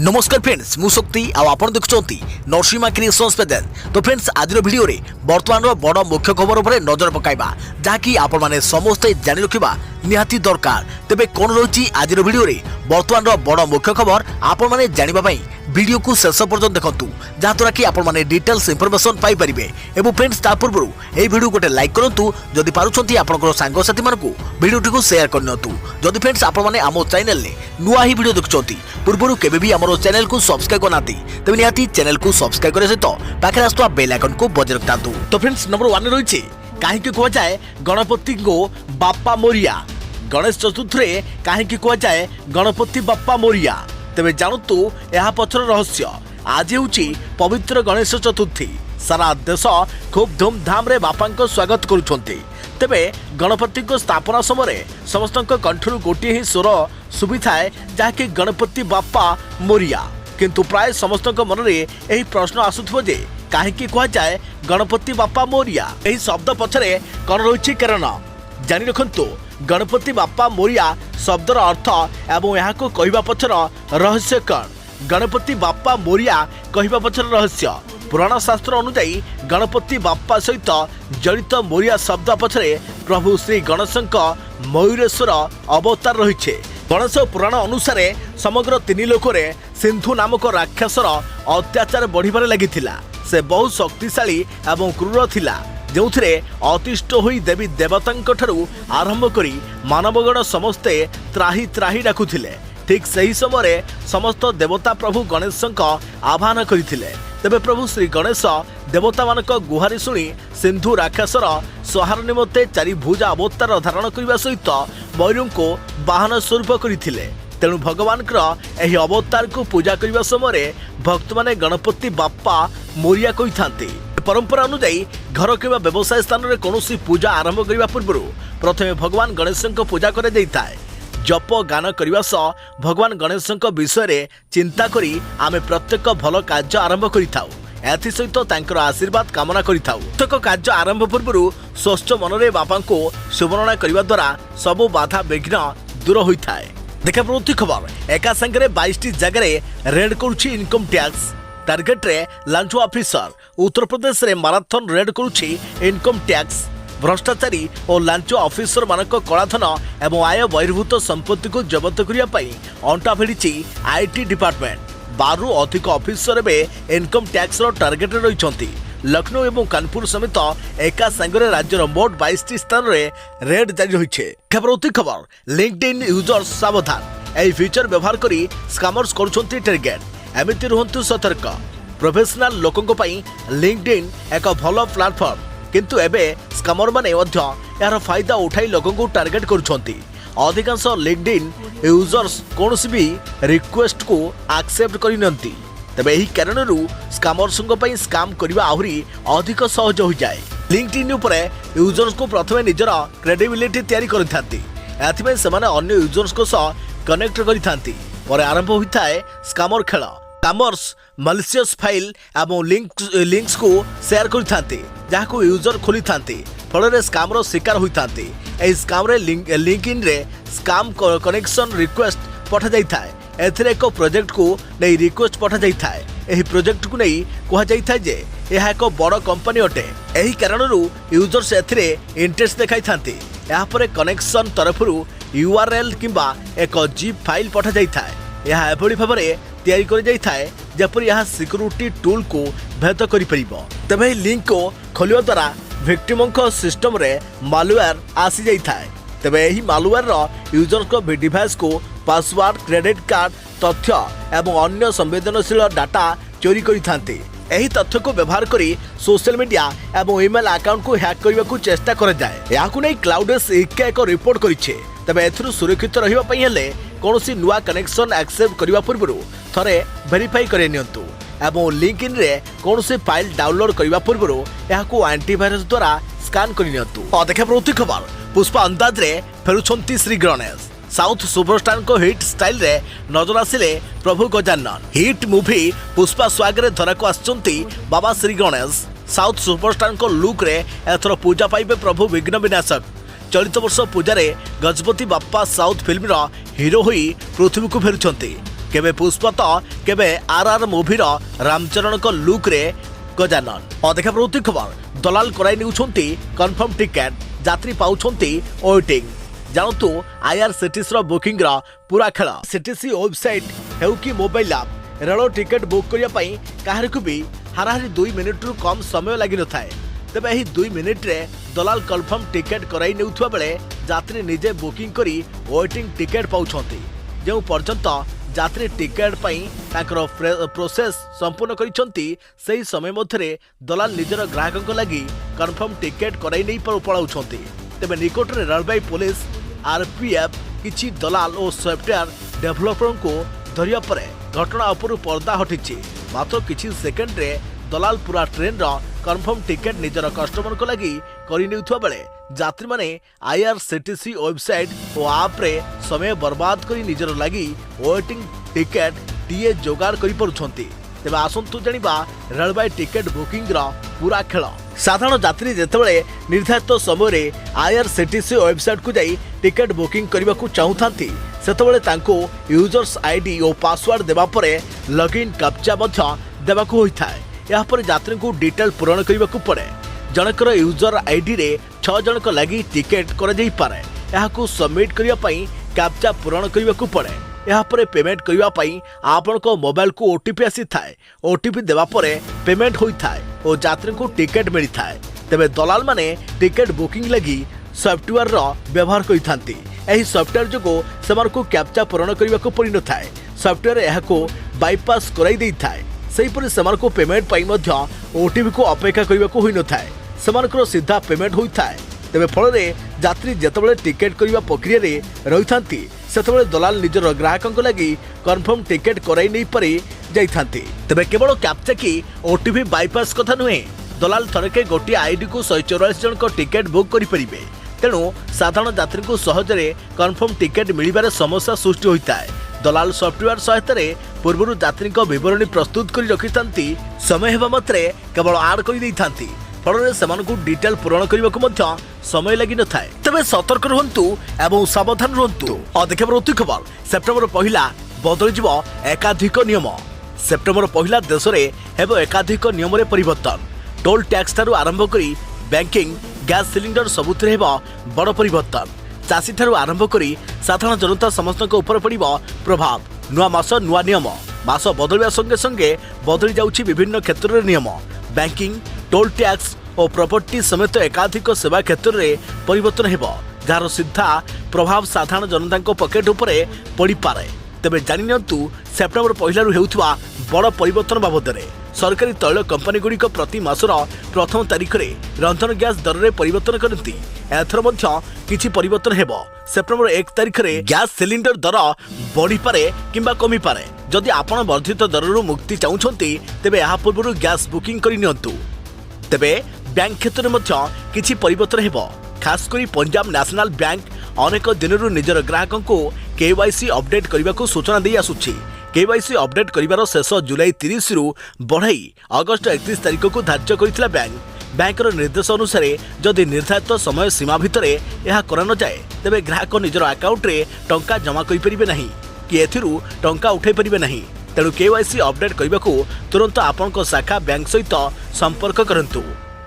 नमस्कार फ्रेंड्स मु शक्ति आपण देखुंत नरसिंहा क्रिएशंस पेजेंट। तो फ्रेंड्स आज वीडियो रे वर्तमान बड़ मुख्य खबर उपर नजर पकाइबा जहाँकि आपण माने समस्ते जानि रखिबा निहाती दरकार। तेबे कोन रही आज वीडियो रे वर्तमान बड़ मुख्य खबर आपण माने जानिबा पई वीडियो को शेष पर्यंत देखंतु जहाँद्वारा कि आपण माने डिटेल्स इनफॉरमेशन पाई परिबे। एवं फ्रेंड्स ता पूर्व ए वीडियो गोटे लाइक करंतु जदि पारुछंती आपनकर सांग साथी मानकु वीडियो को शेयर करनियंतु। जदि फ्रेंड्स आपण माने हमो चैनल ले नुआ ही वीडियो देखुछंती पूर्व केबे भी हमरो चैनल को सब्सक्राइब करनाती तबे निहाती चैनल को सब्सक्राइब करे सहित पाखरे आस्तुवा बेल आइकन को बजाय रखतांतु। तो फ्रेंड्स नंबर 1 रहिछि काहेकि कहवा जाय गणपति को बाप्पा मोरिया। गणेश चतुर्थी रे काहेकि कहवा जाय गणपति बाप्पा मोरिया तेबे जानतु यह पछर रहस्य। आज होची पवित्र गणेश चतुर्थी। सारा देश खूब धूमधाम रे बापांको स्वागत करुछंती। तेबे गणपति को स्थापना समय समस्त कंठरू गोटे ही स्वर सुबी थाए जहाँकि गणपति बाप्पा मोरिया। किंतु प्राय समस्त मन में यही प्रश्न आसुथबो जे काहेकि कह जाए गणपति बाप्पा मोरिया। यही शब्द पछरे कौन रही कारण जानि रखंतु। गणपति बाप्पा मोरिया शब्दर अर्थ एवं यहाँ को कहवा पछर रहस्य कौन। गणपति बाप्पा मोरिया कहवा पछर रहस्य पुराण शास्त्र अनुसार गणपति बाप्पा सहित जड़ित मोरिया शब्द पछरे प्रभु श्री गणेशंक मयूरेश्वर अवतार रही। गणेश पुराण अनुसार समग्र 3 लोकरे सिंधु नामक राक्षसर अत्याचार बढ़िबार लागिथिला। से बहुत शक्तिशाली एवं क्रूर थिला जो अतिष्ट होई देवी देवतांक ठारू आरंभ करी मानवगण समस्ते त्राही त्राही डाकुथिले। ठीक सही समय समस्त देवता प्रभु गणेशंक आह्वान करथिले। तेबे प्रभु श्री गणेश देवता मानक गुहारी शुणी सिंधु राक्षसर सहार निमंते 4 भुजा अवतार धारण करने सहित मयूर को वाहन स्वरूप करथिले। तेणु भगवान एही अवतार को पूजा करने समय भक्त माने गणपति बाप्पा मोरिया कही थांती। परंपरा अनुसार घर किंवा व्यवसाय स्थान में कौन पूजा आरंभ करने पूर्व प्रथमे भगवान गणेश पूजा कर जप गान करने सह भगवान गणेश विषय चिंता करी आमे प्रत्येक भल कार्य आरंभ करिथाउ। एथि सहित तांकर आशीर्वाद कामना करिथाउ। प्रत्येक कार्य आरंभ पूर्व स्वस्थ मन में बापा को सुवर्णना करने द्वारा सबु बाधा विघ्न दूर होता है। देखा प्रति खबर एका संगे 22 जगह रेड करुछि इनकम टैक्स। टार्गेट रे लांच ऑफिसर उत्तर प्रदेश रे माराथन रेड करुछि इनकम टैक्स। भ्रष्टाचारी और लांच ऑफिसर मानक कलाधन एवं आय बहिर्भूत संपत्ति को जबत करने अंटा भिड़ी आईटी डिपार्टमेंट। 12 अधिक ऑफिसर में इनकम टैक्स टार्गेट रही। लखनऊ और कानपुर समेत एका संगे राज्यर मोट 22 स्थान में रेड जारी रही। खबर लिंक्डइन यूजर्स सावधान। यह फीचर व्यवहार करी स्कैमर्स करुछंती टारगेट। एमिति रुहंतु सतर्क। प्रोफेशनल लोकंको पई लिंक्डइन एक भल प्लेटफॉर्म किंतु एबे स्कैमर माने यार फायदा उठाई लोगों को टार्गेट करुछंती। अधिकांश लिंक्डइन यूजर्स कोनोसी भी रिक्वेस्ट को एक्सेप्ट करिनंती। तबे एही कारणरू स्कैमर्स पई स्कैम करबा आहुरी अधिक सहज हो जाए। लिंक्डइन उपरे यूजर्स को प्रथमे निजर क्रेडिबिलिटी तैयारी करिथांती। एथिमे सेमाने अन्य यूजर्स को सह कनेक्ट करिथांती। पर आरंभ होता है स्कैमर खेल। स्कैमर्स मलिशियस फाइल एवं लिंक्स को शेयर करिथांती जहां यूजर खोली थांती। फल स्कैमर शिकार होती। यह स्कैम लिंक्डइन रे स्कैम कनेक्शन रिक्वेस्ट पठा जाए। एथिरे एक प्रोजेक्ट को नहीं रिक्वेस्ट पठा जाए। यही प्रोजेक्ट को नहीं कह जाए जे यह एक बड़ कंपनी अटे। यही कारणरू यूजर्स एथिरे इंटरेस्ट देखाई थांती। यहाँ पर कनेक्शन तरफरू यूआरएल किंबा एक जिप फाइल पठा जाए। यह एभली भाव में तैयारी कर जाए जपरी यह सिक्योरिटी टूल को भेद कर परिबो। तबे लिंक को खोलिया द्वारा विक्टिम सिस्टम रे मालवेयर आसी जाए। तबे यही मालवेयर यूजर को डिवाइस को पासवर्ड क्रेडिट कार्ड तथ्य एवं अन्य संवेदनशील डाटा चोरी करिथांती। यही तथ्य को व्यवहार करी सोशल मीडिया एवं ईमेल अकाउंट को हैक करने को चेष्टा कर जाए। याकु नै क्लाउडेस एक रिपोर्ट करिछे। तबे एथुरु सुरक्षित रहिबा पई हेले कोनोसी नुआ कनेक्शन एक्सेप्ट करबा पूर्व थरे वेरीफाई करे नियंतु एवं लिंक्डइन रे कोनोसी फाइल डाउनलोड करबा पूर्व याकु एंटीवायरस द्वारा स्कैन कर नियंतु। देखा प्रति खबर पुष्पा अंदाज रे फेरुछंती श्री गणेश। साउथ सुपरस्टार को हिट स्टाइल रे नजर आसिले प्रभु गजानन। हिट मूवी पुष्पा स्वागरे धरा को आछंती बाबा श्री गणेश। साउथ सुपरस्टार को लुक रे एथर पूजा पाइबे प्रभु विघ्न विनाशक। चलित वर्ष पूजा रे Gajapati Bappa south film hero होई पृथ्वी को फेरुछंती। केबे पुष्पत केबे आरआर मूवीर रामचरण को लुक रे गजानन। अधिका प्रवृत्ति खबर दलाल कराई नेउछंती कन्फर्म टिकेट यात्री पाउछंती वेटिंग। जानतु आईआरसीटीसी बुकिंग पूरा खेल। सीटीसी वेबसाइट हेउ कि mobile app rail ticket book करने काहरिकु भी हाराहारी 2 मिनिट रु कम समय लगी न थाए। तेबे एही 2 मिनिट रे दलाल कन्फर्म टिकेट कराई नेउथुवा बेले यात्री निजे बुकिंग करी वेटिंग टिकेट पाउछंती। जो पर्यंत यात्री टिकेट पाई ताकर प्रोसेस संपूर्ण करिसंती सही समय मध्यरे दलाल निजर ग्राहकक लागि कन्फर्म टिकेट कराई नै पळाउछंती। तेबे निकट रे रेलवे पुलिस आरपीएफ किछि दलाल और सॉफ्टवेयर डेभलपर को धरिया परे घटना उपरु पर्दा हटिछि। मात्र किछि सेकेंड रे दलाल पूरा ट्रेन रा कन्फर्म टिकेट निजर कस्टमर को लगी करि नेउथुवा बेले यात्री माने आईआरसीटीसी वेबसाइट और ऐप रे समय बर्बाद करी निजर लगी वेटिंग टिकेट टीए जोगाड़ करि परुछंती। तेबे आसंतु जानिबा रेलवे टिकेट बुकिंग रा पूरा खेल। साधारण यात्री जेतेबेले निर्धारित समय रे आईआरसीटीसी वेबसाइट को जाई टिकेट बुकिंग करबा को चाहुथांती सेतेबेले तांको यूजर्स आईडी और पासवर्ड देबा परे लॉगिन कैप्चा मध्य देबा को होइथाय। या पर यात्री को डिटेल पूरण करबा को पड़े। जनकर यूजर आईडी रे 6 जनक लागि टिकेट करा जाई पारे। या को सबमिट करिया पई कैप्चा पूरण करबा को पड़े। या पर पेमेंट करिया पई आपन को मोबाइल को ओटीपी आसी थाए। ओटीपी देबा परे पेमेंट होई थाए और यात्री को टिकेट मिली थाए। तबे दलाल माने टिकेट बुकिंग लगी सॉफ्टवेयर रो व्यवहार करि थांती। एही सॉफ्टवेयर जोगो समर को कैप्चा पूरण करबा को पड़ी न थाए। सॉफ्टवेयर यह को बाईपास कराई देई थाए। सेहीपरि सेमार को पेमेंट पाई मध्य ओटीपी को अपेक्षा करबा को होई न थाए। सेमानकर सीधा पेमेंट होई थाए। तेबे फल रे यात्री जेतेबेले टिकेट करबा प्रक्रिया रे रही थांती सेतेबेले दलाल निजर ग्राहकक लागि कन्फर्म टिकेट कराई नै पारि जाई थांती। तेबे केवल कैप्चा की ओटीपी बाईपास कथा नुहे। दलाल थरके गोटी आईडी को 144 जन को टिकेट बुक करि परिबे। तेणु साधारण यात्री को सहजरे कन्फर्म टिकेट मिलिबारे समस्या सृष्टि होइताय। दलाल सॉफ्टवेयर सहायता रे पूर्वरु यात्री विवरणी प्रस्तुत करि रखिथांती। समय हेबा मात्रे केवल आड करि दैथांती। फल से डिटेल पूरण करने समय लगी न थाए। तबे सतर्क रुहंतु एवं सावधान रुहंतु। अधिक प्रवृत्ति खबर सेप्टेम्बर 1 बदल जीव एकाधिक नियम। सेप्टेम्बर 1 देश में हेब एकाधिक नियम रे परिवर्तन। टोल टैक्स ठारू आरंभ करी बैंकिंग गैस सिलिंडर सबुथिरे हेब बड़ परिवर्तन। चाषी ठारू आरंभ करी साधारण जनता समस्त ऊपर पड़िबो प्रभाव। नुआ मास नुआ नियम। मास बदलिया संगे संगे बदली जाउछि विभिन्न क्षेत्र रे नियम। बैंकिंग टोल टैक्स और प्रॉपर्टी समेत एकाधिक सेवा क्षेत्र में परिवर्तन हेबो जार सीधा प्रभाव साधारण जनता पकेट उपरे पड़ी पारे। तेबे जानि नियंतु सेप्टेम्बर 1 रु हेउथुवा बड़ परिवर्तन बाबदरे सरकारी तैल कंपनी गुड़िक प्रति मासर प्रथम तारिख रे रंधन गैस दर रे परिवर्तन करती। एथर मध्य किछि परिवर्तन हेबो। सेप्टेम्बर 1 तारिख रे गैस सिलिंडर दर बढ़ी पारे किंबा कमी पारे। जदि आपण वर्धित दर रु मुक्ति चाहुछंती तेबे या पूर्व गैस बुकिंग करि नियंतु। तेबे बैंक क्षेत्र में किछि परिवर्तन हेबो। खास करी पंजाब नेशनल बैंक अनेक दिनरु निजर ग्राहकों को केवाईसी अपडेट करने को सूचना दे आसुछि। केवाईसी अपडेट करिवार शेष जुलाई 30 रु बढ़ाई अगस्त 31 तारिख को धार्य करथिला बैंक। बैंकर निर्देश अनुसार जदि निर्धारित समय सीमा भितर यह करा न जाए तेबे ग्राहक निजर अकाउंट रे टंका जमा करि परिबे नाही कि एथिरु टंका उठाई परिबे नाही। तेणु केवाईसी अपडेट करने को तुरंत आपन शाखा बैंक सहित संपर्क करंतु।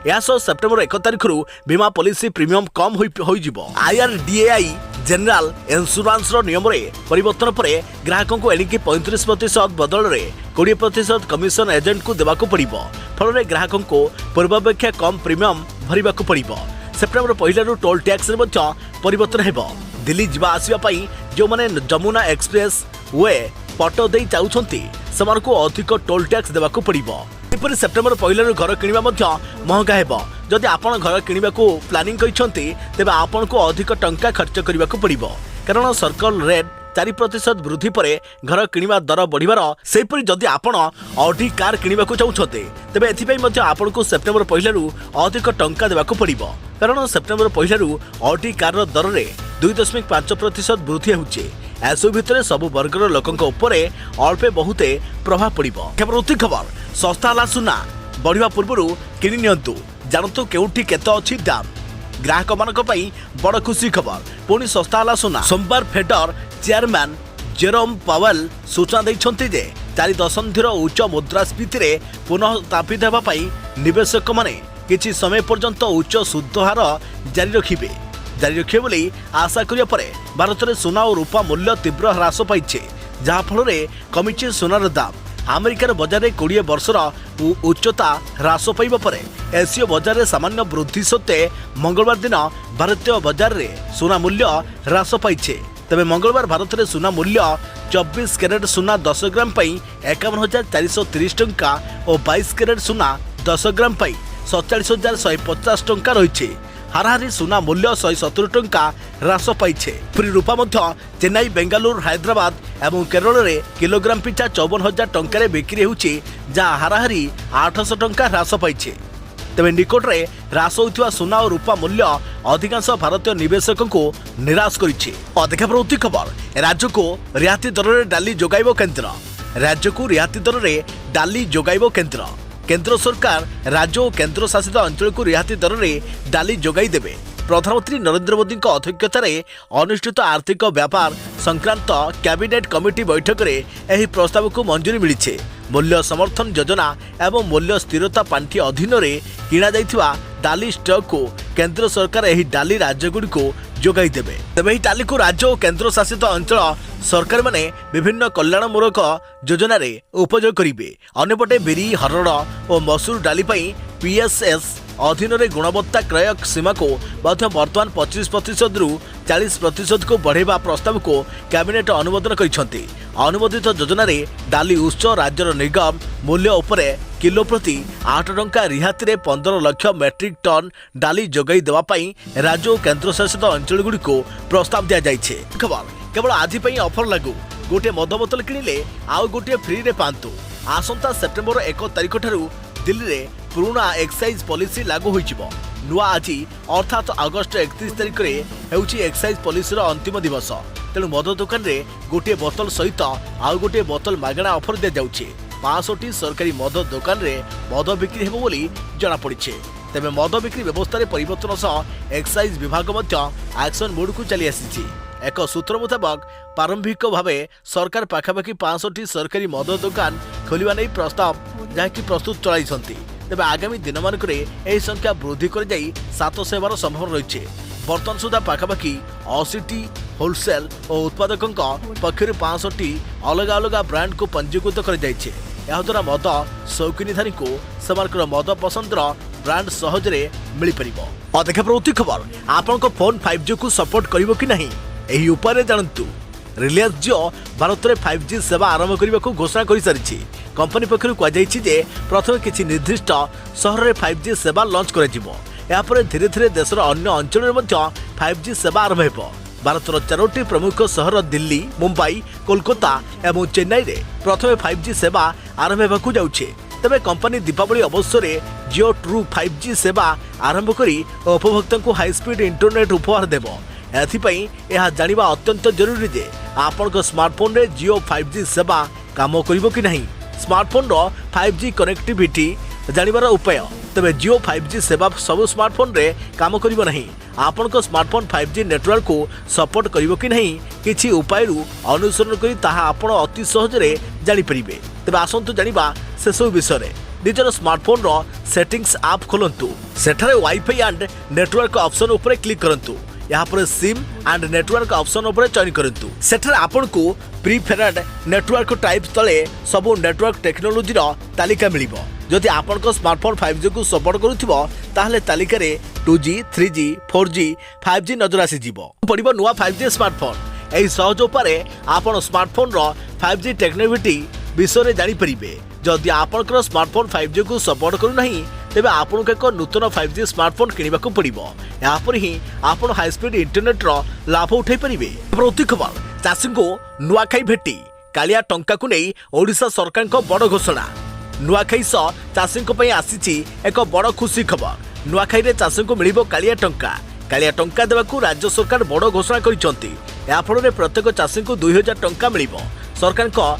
यासो सेप्टेम्बर 1 तारिख रु बीमा पॉलिसी प्रीमियम कम हो जिवो। आईआरडीएआई जनरल इंश्योरेंस रो नियम रे परिवर्तन परे ग्राहकों को एणिकी 35% बदल रे 20% कमिशन एजेंट को देबाको पड़िबो। फल रे ग्राहकों को पूर्वापेक्षा कम प्रीमियम भरिबाको पड़िबो। सेप्टेम्बर 1 रु टोल टैक्स रे मध्य परिवर्तन हेबो। दिल्ली जिबा आसीबा पई जो माने जमुना एक्सप्रेस वे पट दे चाहती से अधिक टोल टैक्स देवाक पड़ो। सेपरी सेप्टेम्बर 1 रु घर किणवा महंगा हेबो। जदि आपण घर किणवा को प्लानिंग करछंती तेबे आपण को अधिक टंका खर्च करने को पड़ो। कारण सर्कल रेट 4% वृद्धि पर घर किणवा दर बढ़िबार। सेपरी जदि आपण ऑडी कार किणवा को चाहते तेबे एथिपई मध्य आपण को सेप्टेम्बर 1 रु अधिक टंका देवाक पड़ो। कारण सेप्टेम्बर 1 रु ऑडी कार दर रे 2.5% वृद्धि होउछि। एसो भितर सबु वर्गर लोकंक उपरे अल्पे बहुते प्रभाव पड़िबो। प्रवृत्ति खबर सस्ता ला सुना बढ़िया पूर्व किनि नियंतु। जानतु केउठी केते अछि दाम। ग्राहक मानक पई बड़ खुशी खबर पुणी सस्ता ला सुना। सोमवार फेडर चेयरमैन जेरोम पावेल सूचना दैछन्ति जे 4 दशंधिर उच्च मुद्रास्फीति रे पुनः स्थापित हेबा पई निवेशक माने किछि समय पर्यंत उच्च सुध हार जारी रखिबे बोली आशा करिया परे भारत में सोना और रूपा मूल्य तीव्र ह्रास पाइछे जहा फल कमिचे सोनार दाम। अमेरिकार बजार में 20 वर्षर उच्चता ह्रास पाइबा परे एशिया बजार में सामान्य वृद्धि सत्वे मंगलवार दिन भारतीय बजार में सोना मूल्य ह्रास पाइछे। तबे मंगलवार भारत में सोना मूल्य 24 कैरेट सोना 10 ग्राम पाई 51,430 टंका और 22 कैरेट सोना 10 ग्राम पाई 47,150 टंका रही। हाराहारी सोना मूल्य 170 टंका ह्रास पाइछे। पुरी रूपा मध्य चेन्नई, बेंगालुरु, हैदराबाद एवं केरल में किलोग्राम पिछा 54,000 टंका बिक्री होउछि जहाँ हाराहारी 800 टंका ह्रास पाइछे। तेज निकट में ह्रास होता सोना और रूपा मूल्य अधिकांश भारतीय निवेशकों को निराश करिछि। अधिक प्रवृत्ति खबर राज्य को रियायती दर में डाली जोगाइब केन्द्र। राज्य को रियायती दर में डाली जोगाइब केन्द्र। केंद्र सरकार राज्य और केंद्र शासित अंचल को रियायती दर में डाली जोगाई देवे। प्रधानमंत्री नरेंद्र मोदी अध्यक्षतार अनुष्ठित आर्थिक व्यापार संक्रांत कैबिनेट कमिटी बैठक में यह प्रस्ताव को मंजूरी मिली। मूल्य समर्थन योजना एवं मूल्य स्थिरता पांठि अधीन में किणा जाइथिबा डाली स्टॉक को केंद्र सरकार यह डाली राज्यगुड़ी को जोगाई देवे। तेज यह डाली को राज्य और केंद्र शासित अंचल सरकार माने विभिन्न कल्याणमूलक योजना रे उपयोग करेंगे। अन्यपटे बिरी, हरड़ और मसूर डाली पीएसएस अधीन में गुणवत्ता क्रय सीमा को वर्तमान 25% रु 40% को बढ़ेवा प्रस्ताव को कैबिनेट अनुमोदन करिसेंति। अनुमोदित योजना रे डाली उच्च राज्यर निगम मूल्य उपरे किलो प्रति 8 टंका रिहाती रे 15 लाख मेट्रिक टन डाली जोगाई देवा पई राज्य और केंद्र शासित अंचल गुडी को प्रस्ताव दिया जाइछे। खबर केवल आज ऑफर लागू। गोटे मद बोतल किଣିले आउ गोटे फ्री रे पांतु। आसंता सेप्टेम्बर 1 तारिख ठारू दिल्ली रे पुराना एक्साइज पॉलिसी लागू होइजिबो। नुआ आज अर्थात अगस्ट 31 तारिख रे हेउची एक्साइज पॉलिसी रो अंतिम दिवस। तेणु मद दुकान रे गोटे बोतल सहित आउ गोटे बोतल मागणा ऑफर दिया जाउछे। 500टी सरकारी मद दुकान रे मद बिक्री हेबो बोली जणा पड़िछे। तेबे मद बिक्री व्यवस्था रे परिवर्तन सह एक्साइज विभाग मध्य एक्शन मोड को चली आसीछि। एक सूत्र मुताबक प्रारंभिक भावे सरकार पाखापाखि 500टी सरकारी मद दुकान खोलिवा नै प्रस्ताव जहाँकि प्रस्तुत चलाइछन्ति। तेबे आगामी दिन मानक यह संख्या वृद्धि कर 700 हेबार संभव रही। बर्तमान सुधा पाखापाखि 80टी होलसेल और उत्पादकों पक्षर 500टी अलग अलग ब्रांड को पंजीकृत कर मद शौकीनीधारी को सेमानकर मद पसंदर ब्रांड सहजरे मिल पारिबो। अधिक प्रवृत्ति खबर आपन फोन 5G को सपोर्ट करिवो कि नहीं एही उपाय जानतु। रिलायंस जियो भारत में 5G सेवा आरंभ करने को घोषणा कर सारी। कंपनी पक्षर कहुई प्रथम किसी निर्दिष्ट सहर में 5G सेवा लॉन्च कर धीरे धीरे देशर अन्य अंचल में 5G सेवा आरंभ हो। भारतर 4टी प्रमुख सहर दिल्ली, मुंबई, कोलकाता और चेन्नई रे प्रथम 5G सेवा आरंभ होगा जाउछे। तेबे कंपनी दीपावली अवसर में जियो ट्रू 5G सेवा आरंभ करी उपभोक्ता को हाई स्पीड इंटरनेट उपहार देव। एथिपाई यह जानिबा अत्यंत जरूरी जे आपन स्मार्टफोन रे जियो 5G सेवा काम करिवो कि नहीं। स्मार्टफोन रो 5G कनेक्टिविटी जानिबार उपाय। तबे जियो 5G सेवा सब स्मार्टफोन रे काम करिवो नहीं। आपन स्मार्टफोन 5G नेटवर्क को सपोर्ट करिवो कि नहीं किछि उपाय रु अनुसरण करी ताहा आपन अति सहज रे जानि परिबे। तबे आसंतु जानिबा से सब विषय रे। निजर स्मार्टफोन रो सेटिंग्स ऐप खोलंतु। सेठारे वाईफाई एंड नेटवर्क ऑप्शन ऊपर क्लिक करंतु। यहाँ पर सिम एंड नेटवर्क ऑप्शन उपर चयन करंतु। सेठारे आपन को प्रीफेरेड नेटवर्क टाइप तले सबु नेटवर्क टेक्नोलोजी रो तालिका मिलिबो। जदि आपन स्मार्टफोन 5G को सपोर्ट करूथिबो ताहले तालिका रे 2G, 3G, 4G, 5G नजर आसी जीवो। पड़िबो नुवा 5G स्मार्टफोन। एही सहज उपाय आपन स्मार्टफोन रो 5G टेक्नोलोजी विषय रे जानि परिबे। जदि आपन स्मार्टफोन 5G को सपोर्ट करू नहीं तेबे आपन एक नूतन 5G स्मार्टफोन किनिबा को पड़िबो। या पर ही आपन हाई स्पीड इंटरनेट रो लाभ उठाई परिबे। प्रवृत्ति खबर चाषी को नुआखाई भेटी कालिया टंका को नहीं ओडिशा सरकार को बड़ घोषणा। नुआखाई सह चाषी को आसीची एक बड़ खुशी खबर। नुआखाई रे चाषी को मिलिबो कालिया टंका। कालिया टंका देवाकू राज्य सरकार बड़ घोषणा करिसंती। या फल प्रत्येक चाषी को 2000 टंका मिलिबो। सरकार को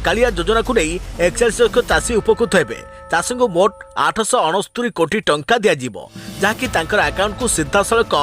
कालिया योजना को नहीं 41 लाख चाषी उपकृत हेबे। चाषी को मोट 869 कोटी टंका दिया जिवो, जहाँकि तांकर अकाउंट को सीधा सड़क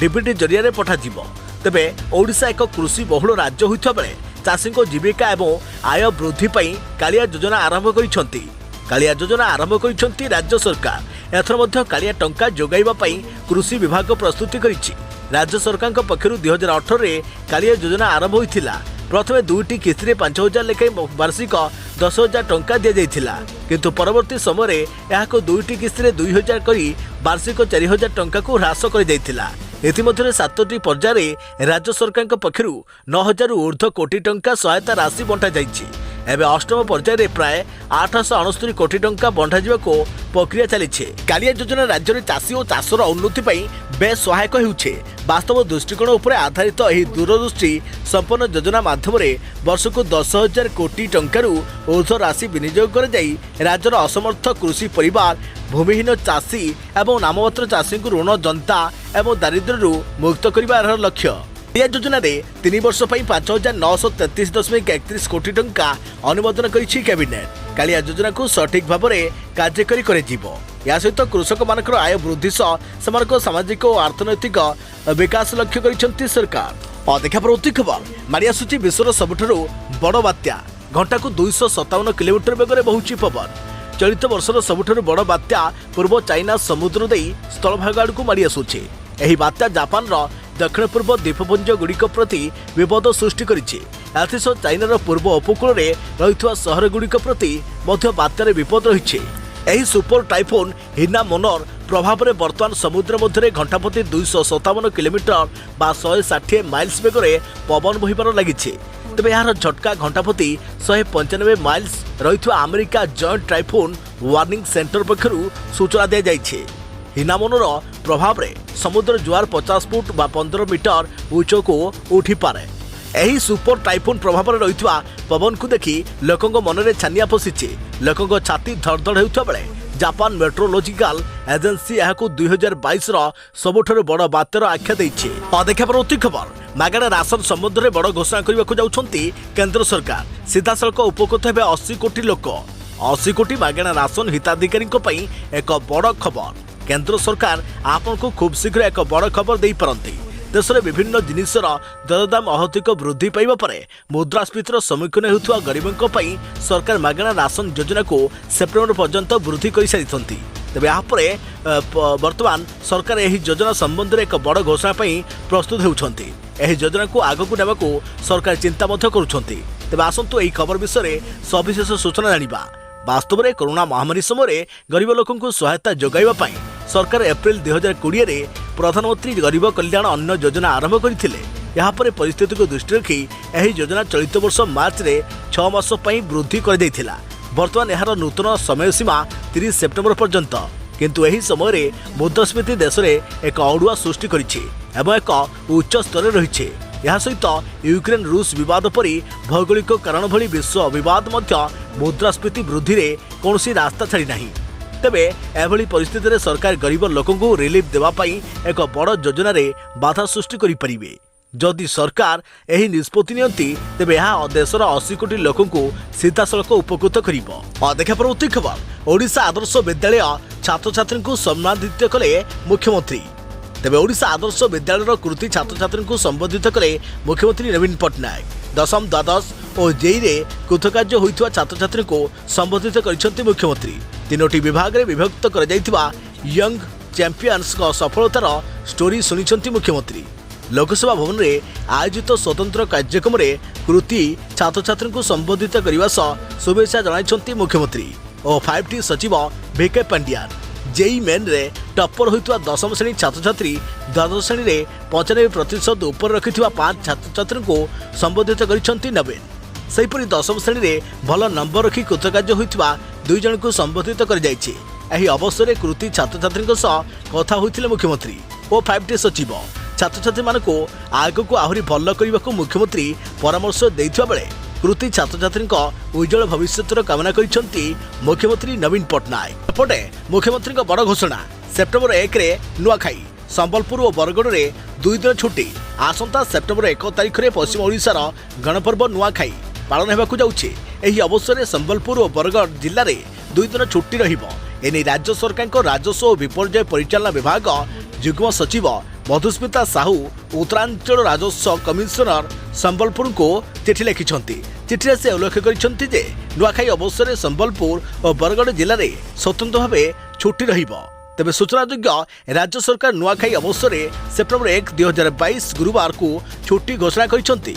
डीबीटी जरिया रे पठा जिवो। तेबे ओडिशा एक कृषि बहुल राज्य होइथा बेले चाषी जीविका एवं आय वृद्धि पाई कालिया योजना आरंभ करिसेंती। कालिया योजना आरंभ करिसेंती राज्य सरकार। एथर मध्य कालिया टंका जोगाइबा पाई कृषि विभाग प्रस्तुति करिछि। राज्य सरकार पक्षरु 2018 रे कालिया योजना आरंभ होइथिला। प्रथमे दुईटी किस्ती 5,000 लेखाएं वार्षिक 10,000 टंका दि जाइथिला, किंतु परवर्ती समय यहाको दुईटी किस्ती 2,000 करी वार्षिक 4,000 टंका को ह्रास कर जाइथिला। इतिमध्य 7टी पर्याय राज्य सरकार पक्षरु 9,000 ऊर्ध्व कोटी टंका सहायता राशि बंटा जाइछि। एबे अष्टम पर्याय प्राय 869 कोटी टंका बंटा जिवाको प्रक्रिया चलीछे। कालिया योजना राज्य में चाषी और चाषर उन्नति पाई बेस सहायक होउछे। वास्तव दृष्टिकोण उपर आधारित एही दूरदृष्टि संपन्न योजना माध्यम वर्षक 10,000 कोटी टंकारु ऊर्ध्व राशि विनियोग कर जाई राज्यर असमर्थ कृषि परिवार, भूमिहीन चाषी एवं नाममात्र चाषी को ऋण जनता एवं दारिद्र्यरू मुक्त करने लक्ष्य। कालिया योजना 3 वर्ष 5,933.31 कोटी टंका अनुमोदन करिछि कैबिनेट। कालिया योजना को सठिक भाव में कार्यकारी करेजिबो। या सहित कृषक मानकर आय वृद्धि सह सेमानक सामाजिक और अर्थनैतिक विकास लक्ष्य करिसेंती सरकार। देखा परवर्ती खबर मारी आसुछि विश्वर सबुठारु बड़ बात्या। घंटा को 257 किलोमीटर बेगर बहुछि पवन। चलित वर्षर सबुठारु बड़ बात्या पूर्व चाइना समुद्र दे स्थलभाग आड़क मारी आसुछि। एही बात्या जापान दक्षिण पूर्व द्वीपपुंज गुड़िक प्रति विपद सृष्टि करिछि। एथिसह चाइनार पूर्व उपकूल में रहितवा सहर गुड़िक प्रति मध्य बात्यार विपद रहिछि। एही सुपर टाइफोन हिना मोनर प्रभाव में वर्तमान समुद्र मध्य घंटा प्रति 257 किलोमीटर बा 160 माइल्स बेगर पवन बहिबार लागिछि। तेबे यार झटका घंटा प्रति 195 माइल्स रहितवा America joint typhoon warning center पक्षरु सूचना दिया जाइछि। हिनामोनर प्रभाव में समुद्र जुआर 50 फुट बा 15 मीटर उच्च को उठी पारे। एही सुपर टाइफोन प्रभाव में रहितवा पवन को देखि लोकंग मनरे छानिया पसिछि। लोकंग छाती धड़धड़ हेउथबा बेले जापान मेट्रोलॉजिकल एजेंसी यहाको 2022 रो सबुठारु बड़ बात्यार आख्या दैछि। देखा परवर्ती खबर मागणा राशन संबंध में बड़ घोषणा करने को जाउछंती केंद्र सरकार। सीधासलख उपकृत हेबे 80 कोटी लोक। 80 कोटी मागणा राशन हिताधिकारी एक बड़ खबर। केंद्र सरकार आपन को खूब शीघ्र एक बड़ खबर दे पारंती। देश में विभिन्न जिनिसर दरदाम अहतिक वृद्धि पाइबा परे मुद्रास्फीतिर सम्मुखीन हेउथुवा गरीबों पई सरकार मागणा राशन योजना को सेप्टेम्बर पर्यंत वृद्धि कर सारी। तेज यहाँ वर्तमान सरकार यह योजना संबंध में एक बड़ घोषणा प्रस्तुत होउछंती। एही योजना को आगक नेबाकू सरकार चिंता करुछंती। तेज आसंतु यही खबर विषय सविशेष सूचना जानिबा। वास्तव में कोरोना महामारी समय गरीब लोकंकु सहायता जोगाइबा पई सरकार एप्रिल 2020 रे प्रधानमंत्री गरीब कल्याण अन्न योजना आरंभ करथिले। यहाँ पर परिस्थिति को दृष्टि रखी यह योजना चलित वर्ष मार्च रे 6 मास पई वृद्धि कर दैथिला। वर्तमान यार नूतन समय सीमा 30 सेप्टेम्बर पर्यंत। किंतु यही समय मुद्रास्फीति देश में एक अड़ुआ सृष्टि करिछि एवं एक उच्च स्तर रही। यह सहित यूक्रेन रूस विवाद परी भौगोलिक कारण भली विश्व विवाद मुद्रास्फीति वृद्धि रे कौनसी रास्ता छाड़ी नहीं। तेबे एभली परिस्थिति रे सरकार गरीब लोकंकु रिलीफ देवा पई एक बड़ योजना रे बाधा सृष्टि करि परिबे। जदि सरकार एही निष्पत्ति नियंती तेबे यहाँ देशर 80 कोटी लोकंकु सीधासलख उपकृत करिबो। देखा परवर्ती खबर ओडिशा आदर्श विद्यालय छात्र छात्री को सम्मानित कले मुख्यमंत्री। तेबे ओडिशा आदर्श विद्यालय कृति छात्र छात्री को संबोधित कले मुख्यमंत्री नवीन पट्टनायक। दशम द्वादश और जेई रे कृतकार्य होइथवा छात्र छात्री को संबोधित करिसेंती मुख्यमंत्री। 3टी विभाग रे विभक्त कर जाइथवा यंग चैंपियंस को सफलतार स्टोरी सुनिसेंती मुख्यमंत्री। लोकसभा भवन में आयोजित स्वतंत्र कार्यक्रम में कृति छात्र छात्री को संबोधित करने सह शुभेच्छा जनाइछंती मुख्यमंत्री और 5T सचिव VK पांड्यान। जेई मेन रे टप्पर होइतवा दशम श्रेणी छात्र छात्री द्वादश श्रेणी रे 95% ऊपर रखिथिवा 5 छात्र छात्री को संबोधित करिसेंती नवीन। सेहिपरि दशम श्रेणी रे भल नंबर रखी कृतकार्य होइतवा 2 जन को संबोधित कर जाइछि। एही अवसर रे कृति छात्र छात्री सह कथा होइथिले मुख्यमंत्री और 5T सचिव। छात्र छात्री मानक आग को आहरी भल करने को मुख्यमंत्री परामर्श देइथिबा बेले कृति छात्र छात्री उज्जवल भविष्य कामना करिसेंती मुख्यमंत्री नवीन पट्टनायक। एपटे मुख्यमंत्री बड़ घोषणा सेप्टेम्बर 1 रे नुआखाई संबलपुर और बरगढ़ में 2 दिन छुट्टी। आसंता सेप्टेम्बर 1 तारिख में पश्चिम ओडिशार गणपर्व नुआखाई पालन होगाकू जाउछि। एही अवसर में संबलपुर और बरगढ़ जिले में 2 दिन छुट्टी रहिबो। एने राज्य सरकार राजस्व और विपर्यय परिचालना विभाग ଯୁଗ୍ମ ସଚିବ ମଧୁସ୍ମିତା ସାହୁ ଉତ୍ତରାଞ୍ଚଳ ରାଜସ୍ୱ କମିଶନର ସମ୍ବଲପୁର को चिठी लिखिछंती। चिठी से उल्लेख କରିଛନ୍ତି ଯେ ନୂଆଖାଇ ଅବସରରେ ସମ୍ବଲପୁର ଓ ବରଗଡ଼ ଜିଲ୍ଲାରେ ସ୍ୱତନ୍ତ୍ର ଭାବେ ଛୁଟି ରହିବ। ତେବେ ସୂଚନାଯୋଗ୍ୟ ରାଜ୍ୟ ସରକାର ନୂଆଖାଇ ଅବସରରେ ସେପ୍ଟେମ୍ବର 1, 2022 ଗୁରୁବାର को छुट्टी घोषणा କରିଛନ୍ତି।